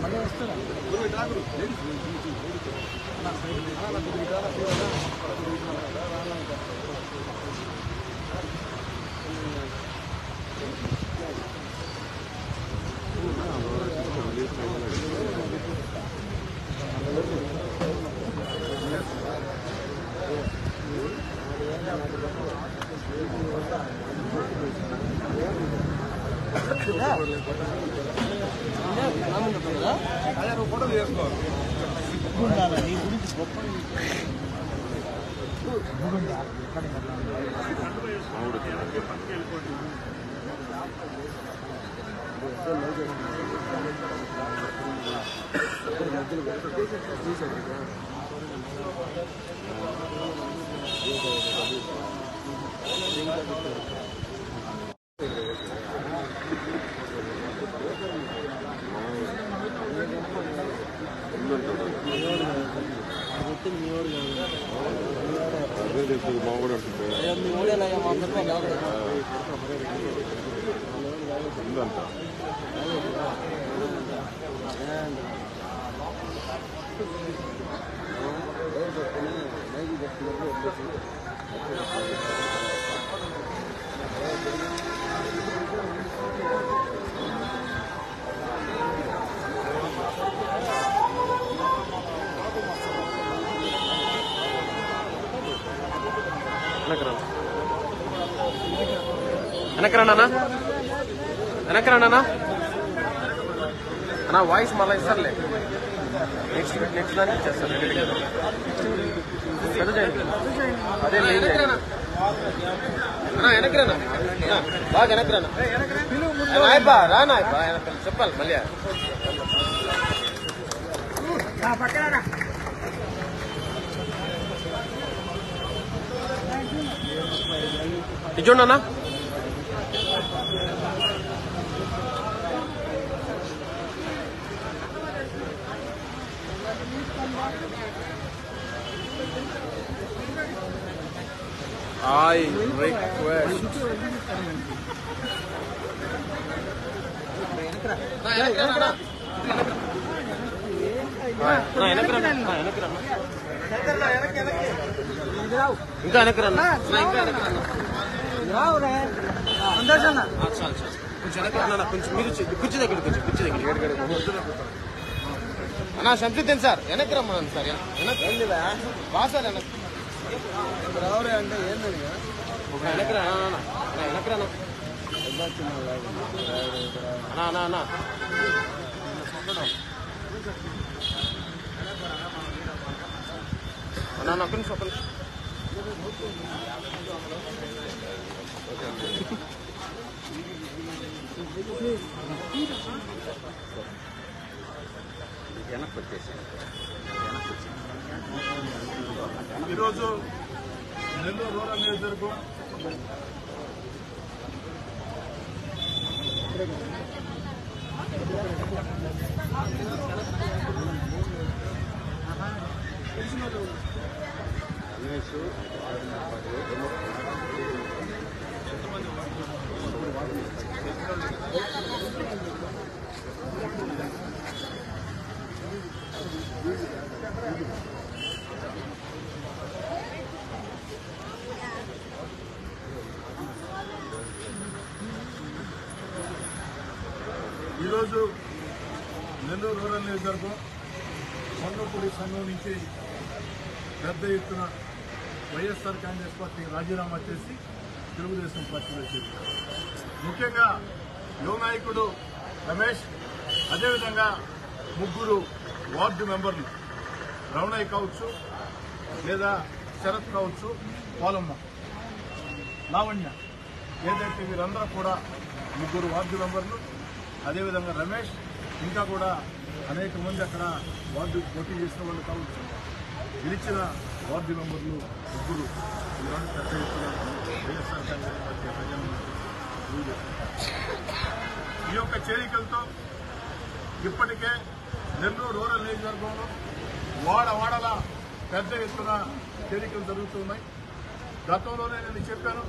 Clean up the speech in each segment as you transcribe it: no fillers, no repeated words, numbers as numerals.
మళ్ళీ వస్తారా ఫోటోలు చేసుకోవాలి నీ గురించి గొప్ప వెనకరానా అన్న వాయిస్ మళ్ళీ ఇస్తారులే నెక్స్ట్ దానికి ఇచ్చేస్తారు అదే వెనకరానా బాగా వెనకరానా నాయపా రా నాయపా చెప్పాలి మళ్ళీ ఇది చూడన్నా I request ఇంకా వెనకరన్నా కొంచెం మీరు కుర్చీ దగ్గర కుర్చీ దగ్గర అన్నా సంతృప్తి సార్ వెనక్కి రమ్మన్నాను సార్ బాసాలి వెనక్కి రావరే అంటే ఏంటండి వెనక్కి అన్నా ఒక్క నిమిషం ఈరోజు నెల్లూరు రూరల్ నియోజకవర్గం ఈరోజు నెల్లూరు రూరల్ నియోజకవర్గం కొండపూడి సంఘం నుంచి పెద్ద ఎత్తున వైఎస్ఆర్ కాంగ్రెస్ పార్టీ రాజీనామా చేసి తెలుగుదేశం పార్టీలో చేశారు. ముఖ్యంగా యువ నాయకుడు రమేష్, అదేవిధంగా ముగ్గురు వార్డు మెంబర్లు రమణయ్య కావచ్చు, లేదా శరత్ కావచ్చు, పోలమ్మ, లావణ్య, ఏదైతే వీరందరూ కూడా ముగ్గురు వార్డు మెంబర్లు, అదేవిధంగా రమేష్, ఇంకా కూడా అనేక మంది అక్కడ వార్డు పోటీ చేసిన వాళ్ళు కావచ్చు, గెలిచిన వార్డు మెంబర్లు ముగ్గురు ఈరోజు పెద్ద ఎత్తున వైఎస్ఆర్ కాంగ్రెస్ పార్టీ ప్రజలను ఈ యొక్క చేరికలతో ఇప్పటికే నెల్లూరు రూరల్ నియోజకవర్గంలో వాడవాడల పెద్ద ఎత్తున చేరికలు జరుగుతున్నాయి. గతంలోనే నేను చెప్పాను.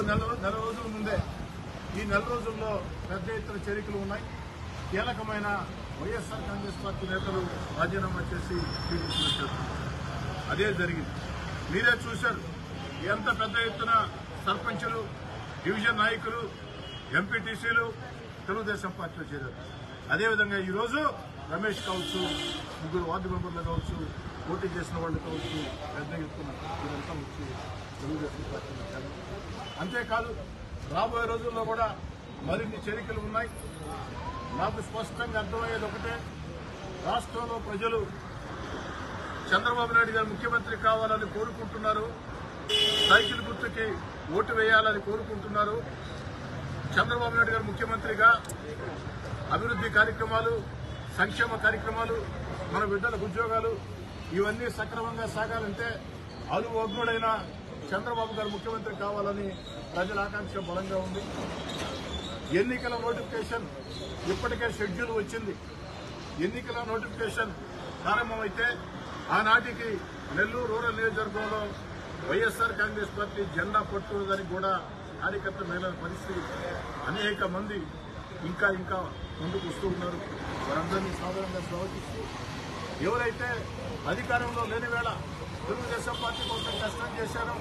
నెల రోజుల ముందే ఈ నెల రోజుల్లో పెద్ద ఎత్తున చేరికలు ఉన్నాయి. కీలకమైన వైఎస్ఆర్ కాంగ్రెస్ పార్టీ నేతలు రాజీనామా చేసి టీడీపీలో చేరుతున్నారు. అదే జరిగింది. మీరే చూశారు ఎంత పెద్ద ఎత్తున సర్పంచులు, డివిజన్ నాయకులు, ఎంపీటీసీలు తెలుగుదేశం పార్టీలో చేరారు. అదేవిధంగా ఈరోజు రమేష్ కావచ్చు, 3 వార్డు మెంబర్లు కావచ్చు, పోటీ చేసిన వాళ్ళు కావచ్చు, పెద్ద ఎత్తున ఇదంతా వచ్చి తెలుగుదేశం పార్టీలో చేరారు. అంతేకాదు రాబోయే రోజుల్లో కూడా మరిన్ని చేరికలు ఉన్నాయి. నాకు స్పష్టంగా అర్థమయ్యేది ఒకటే, రాష్ట్రంలో ప్రజలు చంద్రబాబు నాయుడు గారు ముఖ్యమంత్రి కావాలని కోరుకుంటున్నారు. సైకిల్ గుర్తుకి ఓటు వేయాలని కోరుకుంటున్నారు. చంద్రబాబు నాయుడు గారు ముఖ్యమంత్రిగా అభివృద్ధి కార్యక్రమాలు, సంక్షేమ కార్యక్రమాలు, మన బిడ్డలకు ఉద్యోగాలు ఇవన్నీ సక్రమంగా సాగాలంటే అనుభవజ్ఞుడైన చంద్రబాబు గారు ముఖ్యమంత్రి కావాలని ప్రజల ఆకాంక్ష బలంగా ఉంది. ఎన్నికల నోటిఫికేషన్ ఇప్పటికే షెడ్యూల్ వచ్చింది. ఎన్నికల నోటిఫికేషన్ ప్రారంభమైతే ఆనాటికి నెల్లూరు రూరల్ నియోజకవర్గంలో వైఎస్ఆర్ కాంగ్రెస్ పార్టీ జెండా పట్టుదని కూడా కార్యకర్త మేళన పరిస్థితి. అనేక మంది ఇంకా ముందుకు వస్తూ ఉన్నారు. వారందరినీ సాధారణంగా స్వాగతిస్తూ ఎవరైతే అధికారంలో లేని వేళ తెలుగుదేశం పార్టీ కోసం కష్టం చేశారో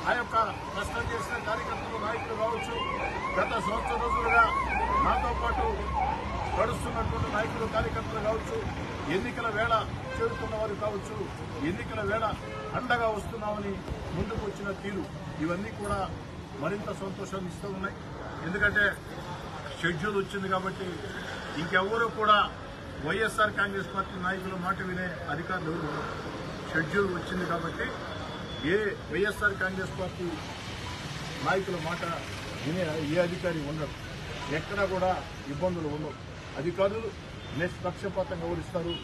ఆ యొక్క కష్టం చేసిన కార్యకర్తలు, నాయకులు కావచ్చు, గత సంవత్సరం రోజులుగా నాతో పాటు గడుస్తున్నటువంటి నాయకులు, కార్యకర్తలు కావచ్చు, ఎన్నికల వేళ చేరుకున్న వారు కావచ్చు, ఎన్నికల వేళ అండగా వస్తున్నామని ముందుకు వచ్చిన తీరు ఇవన్నీ కూడా మరింత సంతోషాన్ని ఇస్తూ ఉన్నాయి. ఎందుకంటే షెడ్యూల్ వచ్చింది కాబట్టి ఇంకెవరూ కూడా వైఎస్ఆర్ కాంగ్రెస్ పార్టీ నాయకుల మాట వినే అధికారులు ఎవరు ఉన్నారు. షెడ్యూల్ వచ్చింది కాబట్టి ఏ వైఎస్ఆర్ కాంగ్రెస్ పార్టీ నాయకుల మాట వినే ఏ అధికారి ఉండరు. ఎక్కడా కూడా ఇబ్బందులు ఉండవు. అధికారులు నిష్పక్షపాతంగా ఓడిస్తారు.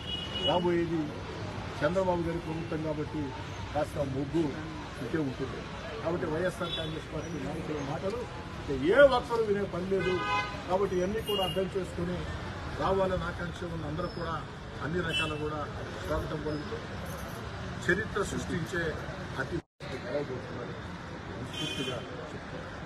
రాబోయేది చంద్రబాబు గారి ప్రభుత్వం కాబట్టి కాస్త మొగ్గు ఇదే ఉంటుంది. కాబట్టి వైఎస్ఆర్ కాంగ్రెస్ పార్టీ నాయకుల మాటలు ఏ ఒక్కరు వినే పని లేదు. కాబట్టి ఇవన్నీ కూడా అర్థం చేసుకుని రావాలని ఆకాంక్ష ఉన్న అందరూ కూడా అన్ని రకాల కూడా స్వాగతం పలుకుతూ చరిత్ర సృష్టించే అతి పూర్తిగా